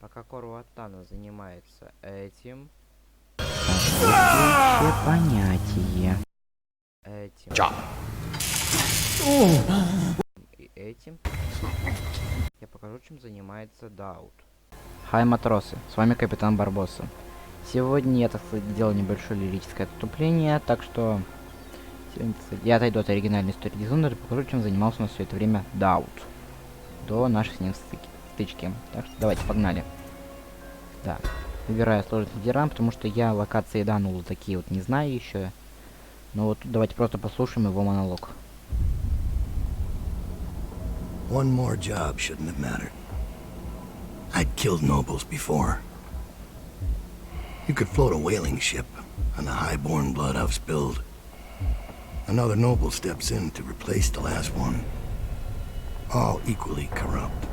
Пока Корватана занимается этим. Понятие. Этим. И этим. Я покажу, чем занимается Дауд. Хай, матросы, с вами капитан Барбосса. Сегодня я, так сказать, сделал небольшое лирическое отступление, так что я отойду от оригинальной истории Дизайнера и покажу, чем занимался у нас все это время Дауд. До нашей с ним стычки. Так что давайте, погнали. Да, выбираю сложный ветеран, потому что я локации данул такие вот не знаю еще. Но вот тут давайте просто послушаем его монолог. One more job shouldn't have mattered. I'd killed nobles before. You could float a whaling ship, and the high-born blood I've spilled. Another noble steps in to replace the last one. All equally corrupt.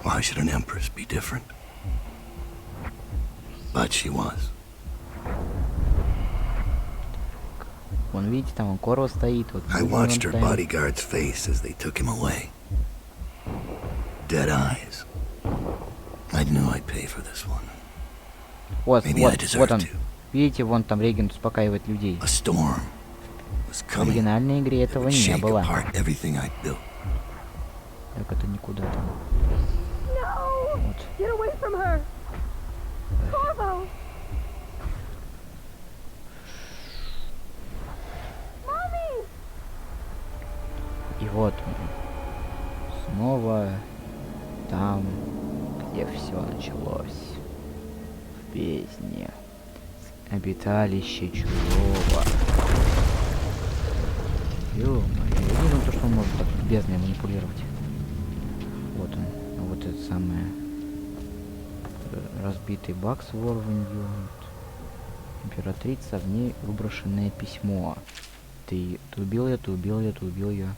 Why should an empress be different? But she was. Вон, видите, там он Корва стоит. Вот, I watched her bodyguard's face as they took him away. Dead eyes. I knew I'd pay for this one. Вот, Maybe I вот, deserve вот он. to. Видите, вон там Регент успокаивает людей. A storm was В coming. оригинальной игре It этого would не shake было. apart everything I'd built. Так это никуда там. No! Вот. Get away from her! Corvo! Mommy! И вот снова там, где все началось. В бездне. Обиталище чужого. Ё-моё, я не думаю, то, что он может так бездной манипулировать. Вот он. Вот это самое. Разбитый бак с ворванью. Императрица, в ней выброшенное письмо. Ты убил ее, ты убил ее, ты убил ее.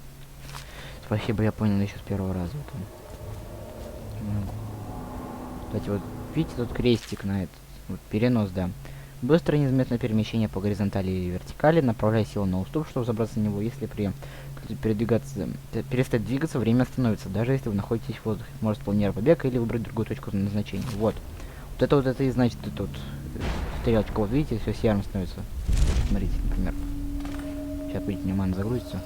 Спасибо, я понял еще с первого раза. Вот он. Кстати, вот видите тут крестик на этот. Вот перенос, да. Быстрое незаметное перемещение по горизонтали и вертикали, направляя силу на уступ, чтобы забраться на него. Если перестать двигаться, время остановится. Даже если вы находитесь в воздухе, можете планировать побег или выбрать другую точку назначения. Вот. Вот это и значит, это вот стрелочка. Вот видите, все серым становится. Смотрите, например. Сейчас, видите, мне мана загрузится.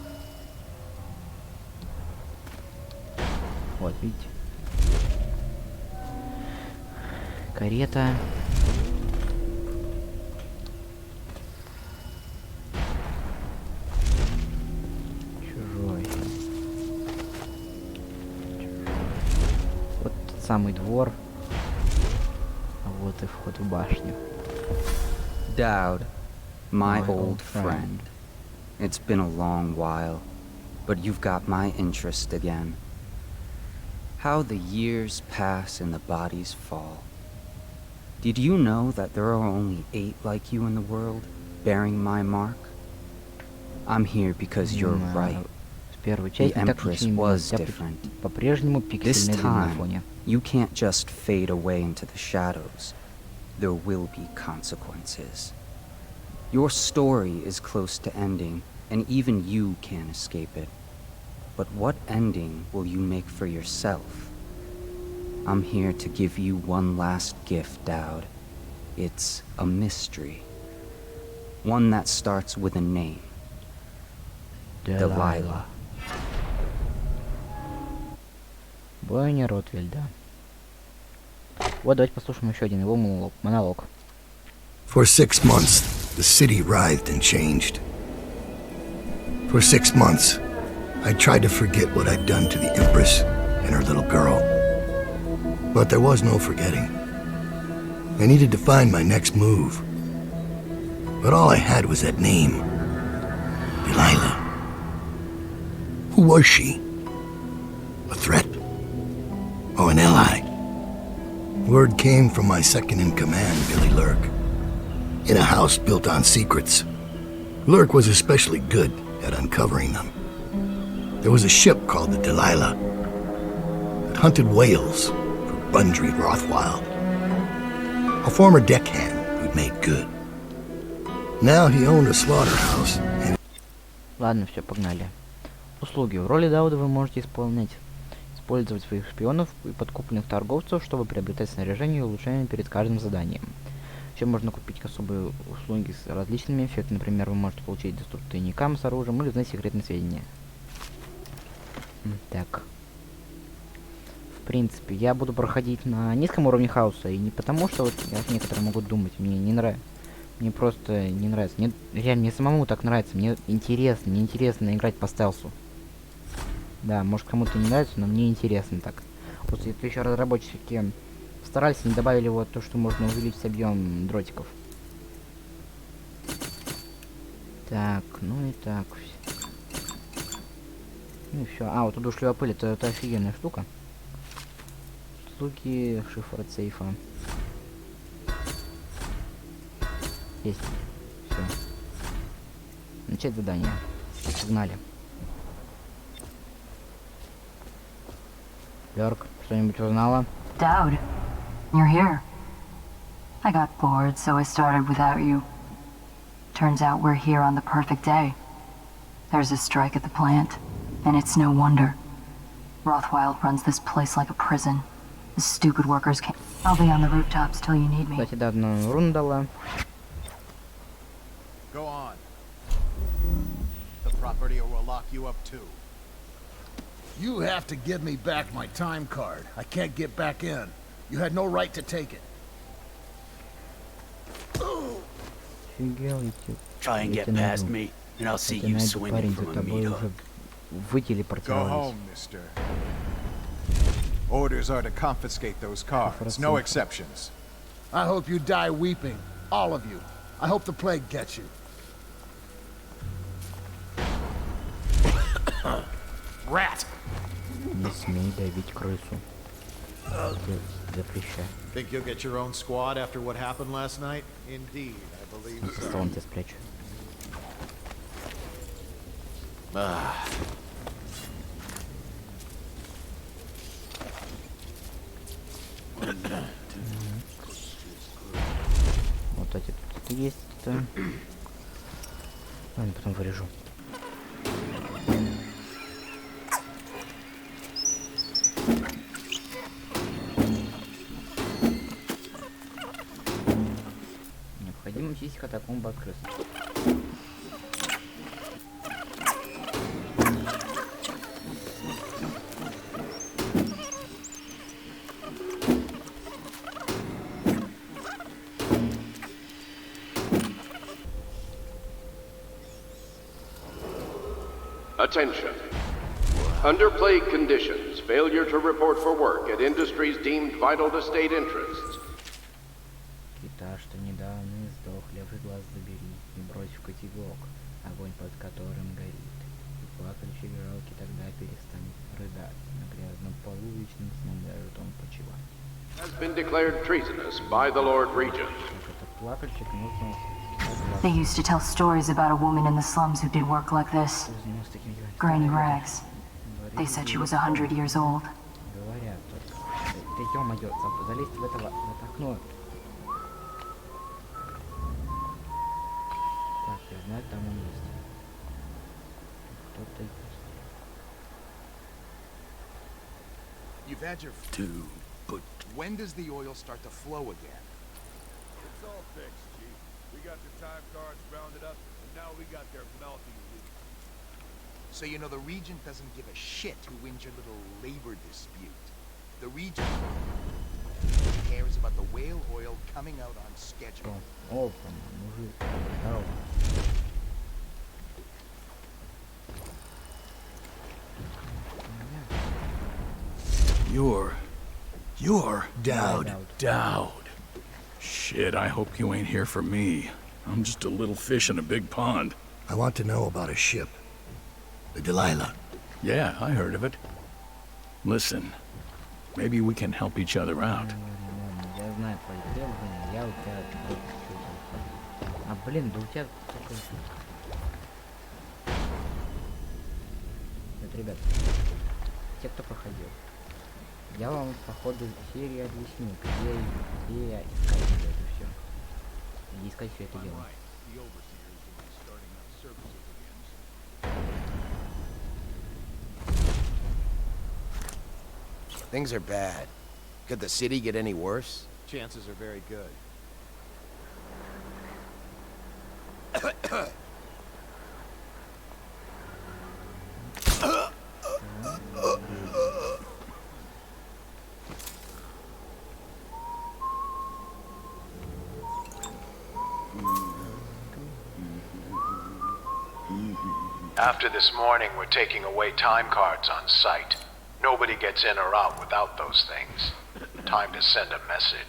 Вот, видите. Карета. Чужой. Вот тот самый двор. А вот и вход в башню. Daud, my My old old friend. It's been a long while, but you've got my interest again. How the years pass and the bodies fall. Did you know that there are only 8 like you in the world, bearing my mark? I'm here because you're right. С первой The части так Empress ничего не was меняется. different. По-прежнему This пиксельный дым на time, фоне. you can't just fade away into the shadows. There will be consequences. Your story is close to ending, and even you can't escape it. But what ending will you make for yourself? I'm here to give you one last gift, Daud. It's a mystery. One that starts with a name. Delilah. Бойня Ротвельда. Вот давайте послушаем еще один его монолог. For 6 months, the city writhed and changed. For 6 months, I tried to forget what I'd done to the Empress and her little girl. But there was no forgetting. I needed to find my next move. But all I had was that name. Delilah. Who was she? A threat? Oh, an ally? Word came from my second-in-command, Billy Lurk. In a house built on secrets. Lurk was especially good at uncovering them. There was a ship called the Delilah that hunted whales for Bundry Rothwild. A former deckhand who'd made good. Now he owned a slaughterhouse and... Ладно, все, погнали. Услуги. В роли Дауда вы можете исполнять использовать своих шпионов и подкупленных торговцев, чтобы приобретать снаряжение и улучшение перед каждым заданием. Еще можно купить особые услуги с различными эффектами. Например, вы можете получить доступ к тайникам с оружием или узнать секретные сведения. Так. В принципе, я буду проходить на низком уровне хаоса. И не потому, что вот как некоторые могут думать, мне не нравится. Мне просто не нравится. Мне реально, мне самому так нравится. Мне интересно играть по стелсу. Да, может кому-то не нравится, но мне интересно так. Вот это еще разработчики старались, не добавили вот то, что можно увеличить объем дротиков. Так, ну и так. Ну и все. А, вот тут ушлевая пыль, это офигенная штука. Услуги, шифр от сейфа. Есть. Все. Начать задание. Погнали. Бёрк, что-нибудь узнала? Daud, you're here. I got bored, so I started without you. Turns out we're here on the perfect day. There's a strike at the plant, and it's no wonder. Rothwild runs this place like a prison. The stupid workers can't. I'll be on the rooftops till you need me. Кстати, да, одну руну дала. Go on. The property or we'll lock you up too. You have to give me back my time card. I can't get back in. You had no right to take it. Офигел, эти... Try and get past me, and I'll see you swinging парень from за a тобой meat уже hook. Go вытелепортировались. home, mister. Orders are to confiscate those cards. No exceptions. I hope you die weeping. All of you. I hope the plague gets you. Rat! Не смей давить крысу. Запрещаю. Think you'll get your own squad after what happened last night? Indeed, I believe За so. столом тебя спрячу. Вот эти тут есть. Ладно, потом вырежу. Необходимо чистить катакомбы от крыс. Attention. Under plague conditions, failure to report for work at industries deemed vital to state interests. Кита, что недавно издох, левый глаз забери и брось в котелок, огонь под которым горит. И плакальщик жалкий тогда перестанет рыдать, на грязном полу вечным сном ляжет он почивать. Has been declared treasonous by the Lord Regent. Так это плакальщик нужно... They used to tell stories about a woman in the slums who did work like this. Granny Rags. They said she was 100 years old. Говорят только. Ты ё-моё, залезть в это окно. Так, я знаю, там он есть. Кто-то есть. You've had your... Two, but When does the oil start to flow again? It's all fixed, Chief. We got the time cards rounded up, and now we got their melting lead. So you know the Regent doesn't give a shit who wins your little labor dispute. The Regent cares about the whale oil coming out on schedule. Опа, мужик. Здорово. You're Daud. Daud. Shit, I hope you ain't here for me. I'm just a little fish in a big pond. I want to know about a ship. The Delilah. Yeah, I heard of it. Listen, maybe we can help each other out. Я знаю твои требования, я у тебя... А, блин, да у тебя... Вот, ребят, те, кто проходил, я вам по ходу серии объясню, где я искать это все. Где искать все это дело. The overseers will be starting up services again. Things are bad. Could the city get any worse? Chances are very good. After this morning, we're taking away time cards on site. Nobody gets in or out without those things. Time to send a message.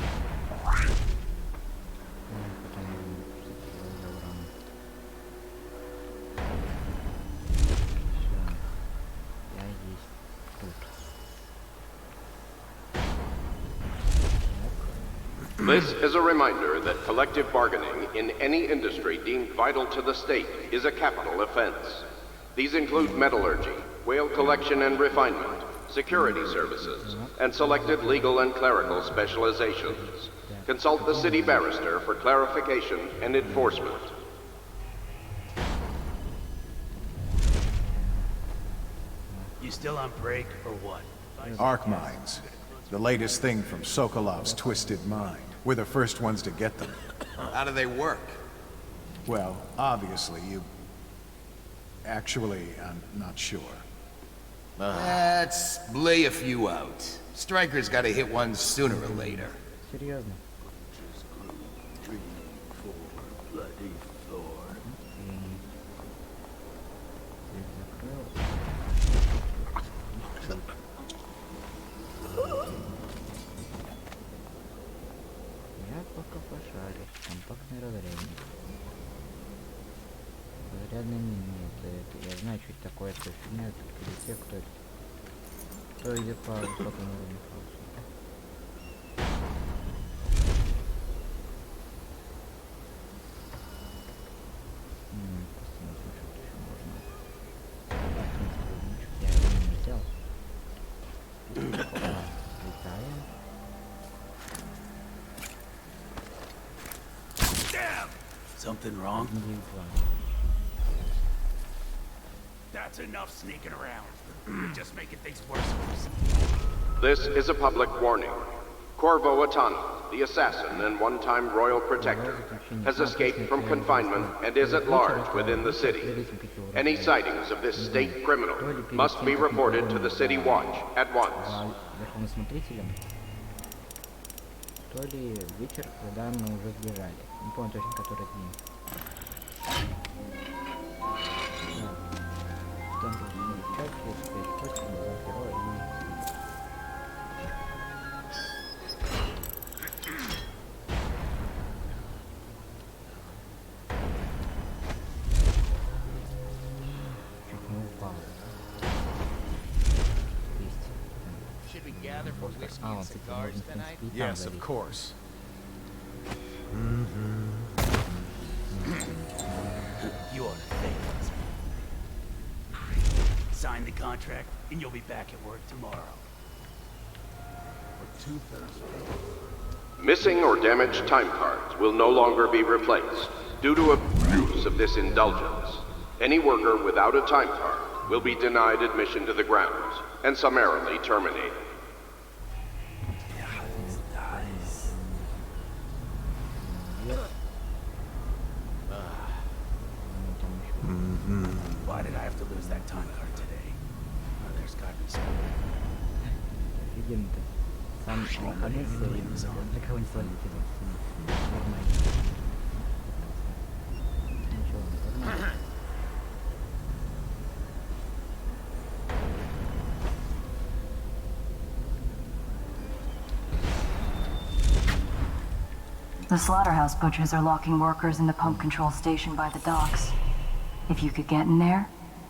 This is a reminder that collective bargaining in any industry deemed vital to the state is a capital offense. These include metallurgy, whale collection and refinement, security services, and selected legal and clerical specializations. Consult the city barrister for clarification and enforcement. You still on break or what? Arc mines. The latest thing from Sokolov's twisted mind. We're the first ones to get them. How do they work? Well, obviously, you... Actually, I'm not sure. Let's lay a few out. Stryker's gotta hit one sooner or later. Серьезно? Я пока пошарю. Компактный разрядник. Разрядный мини. Это я знаю, что это такое. Это фигня. Это те, кто идет по высокому уровню. Something wrong? That's enough sneaking around. Just making things worse. This is a public warning. Corvo Atano, the assassin and one-time royal protector, has escaped from confinement and is at large within the city. Any sightings of this state criminal must be reported to the City Watch at once. То ли вечер, когда мы уже сбежали. Не помню точно, который день. Should we gather for whiskey and cigars tonight? Yes, of course. You ought to thank us. Sign the contract, and you'll be back at work tomorrow. Missing or damaged time cards will no longer be replaced due to abuse of this indulgence. Any worker without a time card will be denied admission to the grounds and summarily terminated. Why did I have to lose that time card today? Oh, there's gotta be some. Офигенно-то. Сам выходной для кого-нибудь водителя. Нормально. Ничего, нормально. The slaughterhouse butchers are locking workers in the pump control station by the docks. If you could get in there,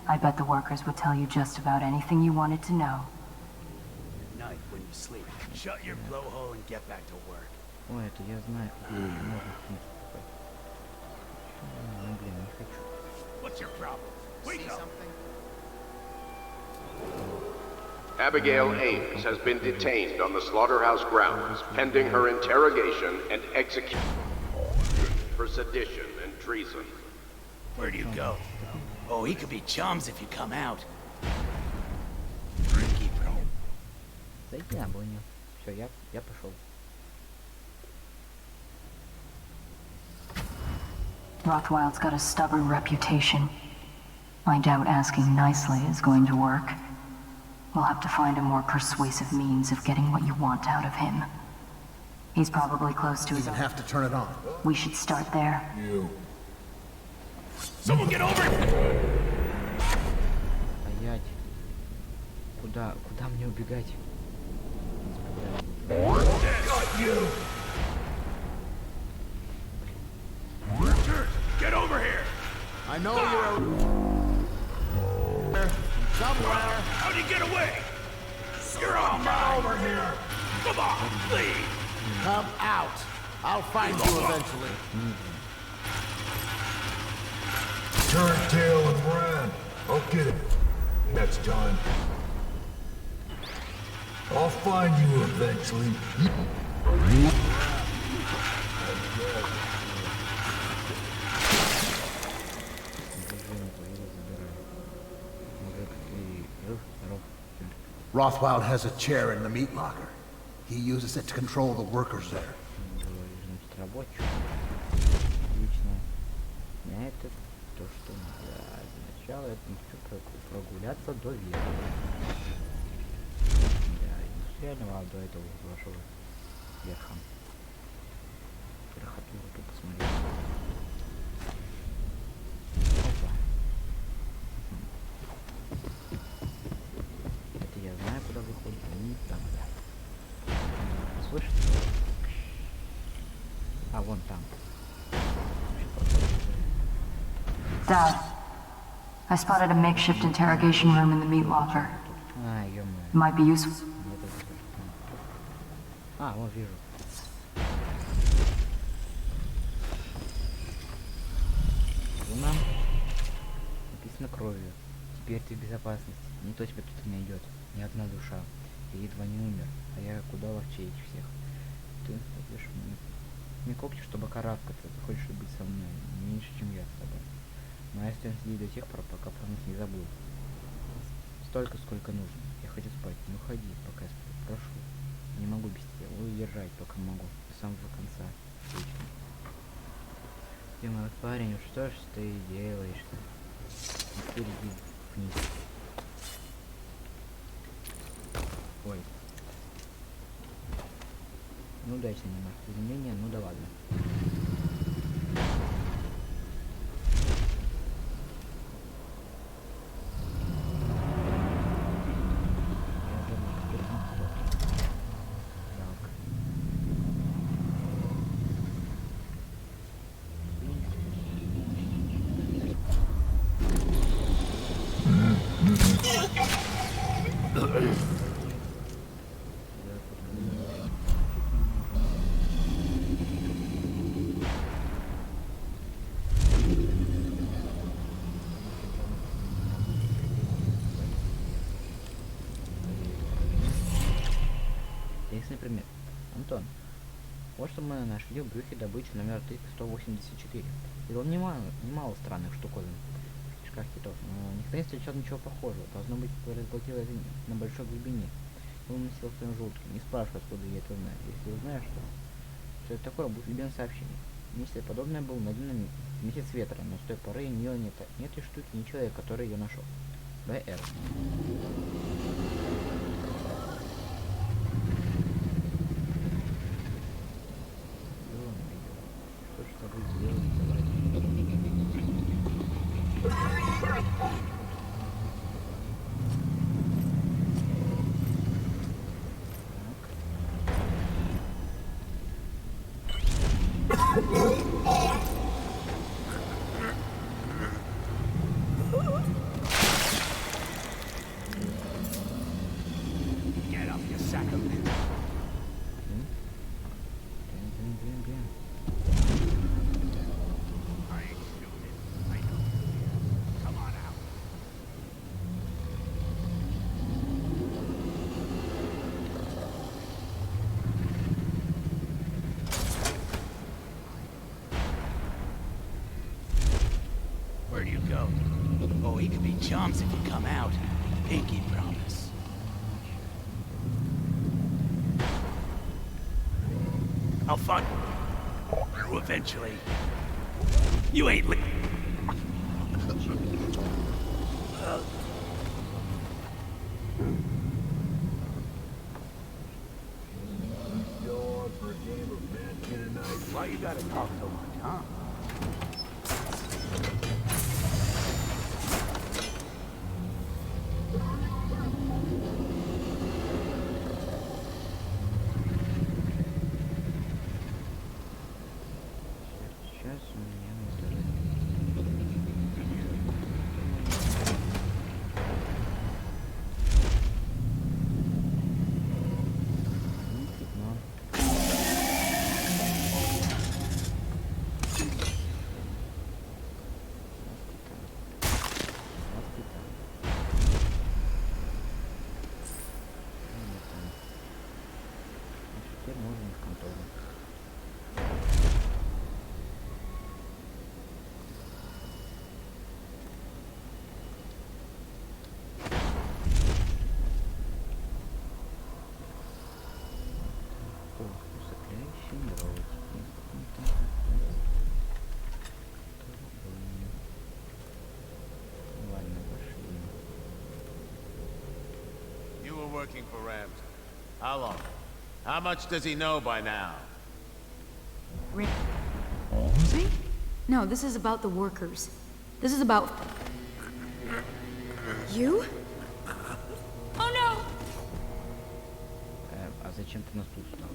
I bet the workers would tell you just about anything you wanted to know. At night, when you sleep, shut your blowhole and get back to work. Ой, это я знаю, где можно снять. Ну, блин, не хочу. What's your problem? Wake up! Abigail Ames has been detained on the slaughterhouse grounds, pending her interrogation and execution for sedition and treason. Where do you go? Oh, he could be chums if you come out. Зайди на бойню. Все, я пошел. Rothwild's got a stubborn reputation. I doubt asking nicely is going to work. We'll have to find a more persuasive means of getting what you want out of him. He's probably close to his... Even have to turn it on. We should start there. You. Someone get over here! Стоять. Куда мне убегать? Got you! Richard, get over here! I know you're somewhere. How'd you get away? You're all mine! Over here! Come on, please! Come out. I'll find you eventually. Turn tail and run. I'll get him. Next time. I'll find you eventually. Rothwild has a chair in the meat locker. He uses it to control the workers there. Значит, рабочий. Отлично. Это то, что надо. Сначала это хочу прогуляться до верха. Да, реально до этого вашего верха. Верхотуру тут посмотреть. Опа. Это я знаю, куда выходит. Не там, да. Слышишь? А, вон там. Daud, I spotted a makeshift interrogation room in the meat locker. А, ё-моё. It might be useful. А, вот вижу. Луна. Написано кровью. Теперь ты в безопасности. Никто тебя тут не найдет. Ни одна душа. Я едва не умер. А я куда ловчее этих всех. Ты ходишь мне копти, чтобы карабкаться. Ты хочешь быть со мной меньше, чем я с тобой. Но я останусь здесь до тех пор, пока про нас не забыл. Столько, сколько нужно. Я хочу спать. Не уходи, пока я сплю. Прошу. Не могу без тебя. Удержать только могу. До самого конца. Отлично. Ты мой парень, что ж ты делаешь-то? Теперь иди вниз. Ой. Ну удачно немножко изменения, ну да ладно. Например, Антон, вот что мы нашли в брюхе добычи номер 184. И было немало странных штуковин в кишках китов, но никто не встречал ничего похожего. Должно быть, разблокировать на большой глубине. Он носил в своем желудке. Не спрашивай, откуда я это знаю. Если узнаешь, что это такое, будет любим сообщение. Нечто подобное было найдено в месяц ветра, но с той поры у нее нет этой штуки, ни человека, который ее нашел. БР. Where'd you go? Oh, he could be chumps if you come out. Pinky promise. I'll find you eventually. You ain't li- Why you gotta talk so much, huh? Сейчас у меня на теперь можно в контору. You were working for Ramsey. How long? How much does he know by now? Ramsey? No, this is about the workers. This is about... You? Oh no! А зачем ты нас тут стала?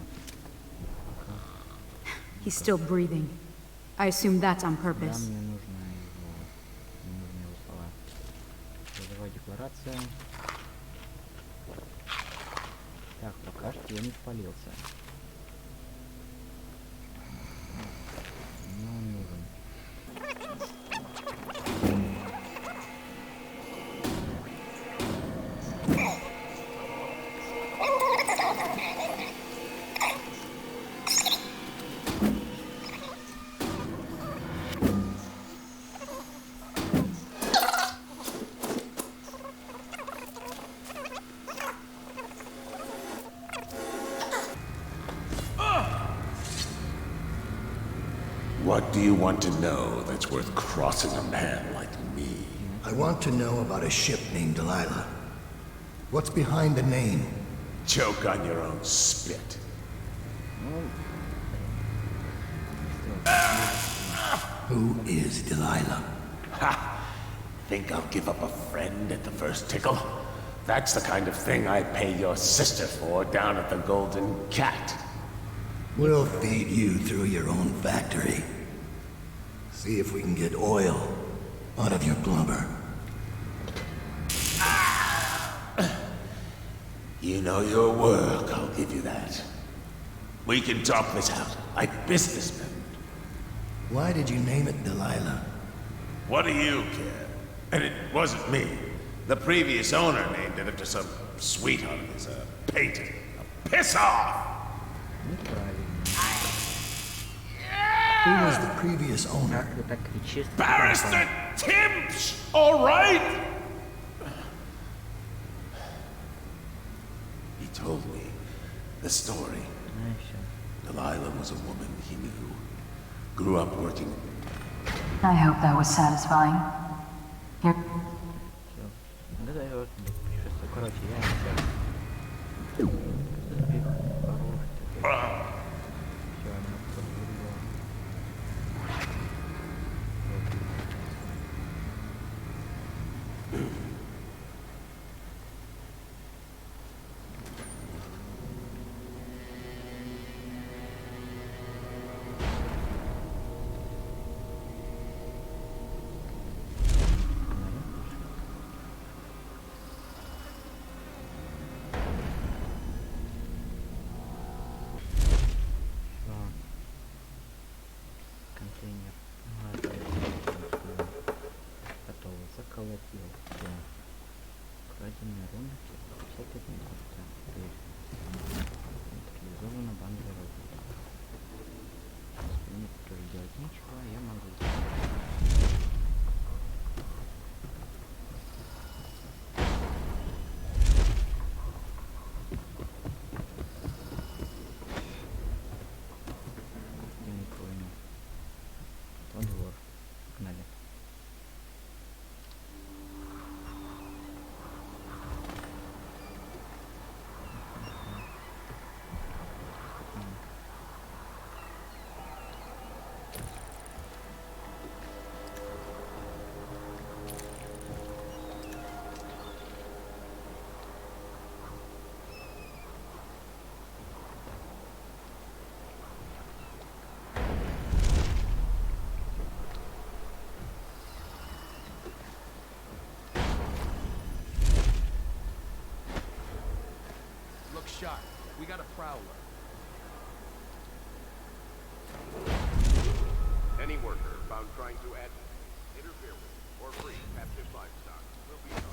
He's still breathing. I assume that's on Да, purpose. мне нужны его слова. Вызывай декларация. Так, пока что я не спалился. Мне он нужен. What do you want to know that's worth crossing a man like me? I want to know about a ship named Delilah. What's behind the name? Choke on your own spit. Who is Delilah? Ha! Think I'll give up a friend at the first tickle? That's the kind of thing I pay your sister for down at the Golden Cat. We'll feed you through your own factory. See if we can get oil out of your blubber. You know your work, I'll give you that. We can talk this out, like businessmen. Why did you name it Delilah? What do you care? And it wasn't me. The previous owner named it after some sweetheart of his, painting. Piss off! Who was the previous owner? Barrister Timps, all right? He told me the story. Delilah was a woman he knew. Grew up working. I hope that was satisfying. You're... Да, я вот путешествую. Короче, я shot. We got a prowler. Any worker found trying to add, interfere with, or free captive livestock will be charged.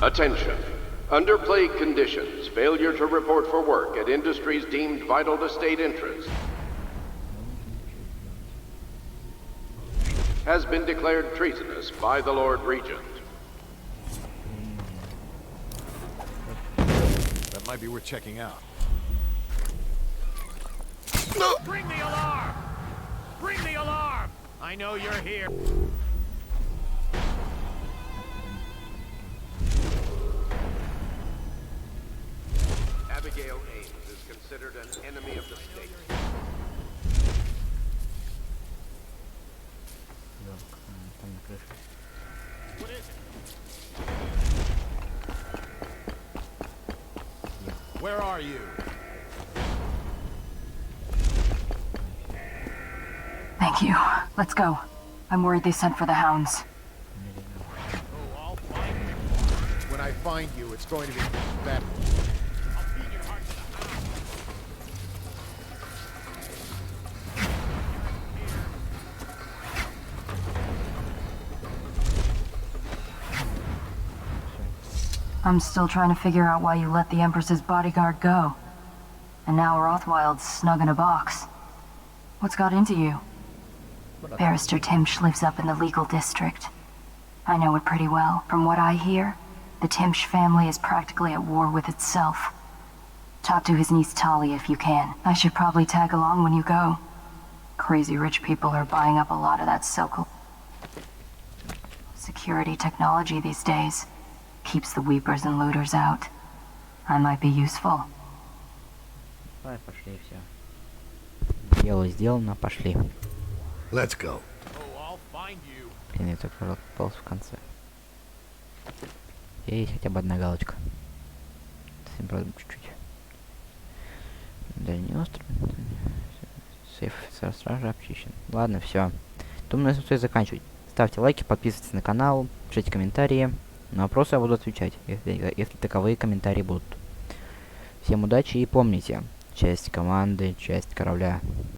Attention. Under plague conditions, failure to report for work at industries deemed vital to state interest has been declared treasonous by the Lord Regent. That might be worth checking out. Bring the alarm! Bring the alarm! I know you're here. Abigail Ames is considered an enemy of the state. Там на крыше. What is it? Where are you? Thank you. Let's go. I'm worried they sent for the hounds. When I find you, it's going to be better. I'm still trying to figure out why you let the Empress's bodyguard go. And now Rothwild's snug in a box. What's got into you? Barrister Timsh lives up in the legal district. I know it pretty well. From what I hear, the Timsh family is practically at war with itself. Talk to his niece Tali if you can. I should probably tag along when you go. Crazy rich people are buying up a lot of that so-called security technology these days. Keeps the weepers and looters out. I might be useful. Давай, пошли, все. Дело сделано, пошли. Let's go. Блин, я только полз в конце. Есть хотя бы одна галочка. Совсем, правда, чуть-чуть. Дальний остров. Сейф офицера стражи обчищен. Ладно, все. Думаю, на этом стоит заканчивать. Ставьте лайки, подписывайтесь на канал, пишите комментарии. На вопросы я буду отвечать, если таковые комментарии будут. Всем удачи и помните, часть команды, часть корабля.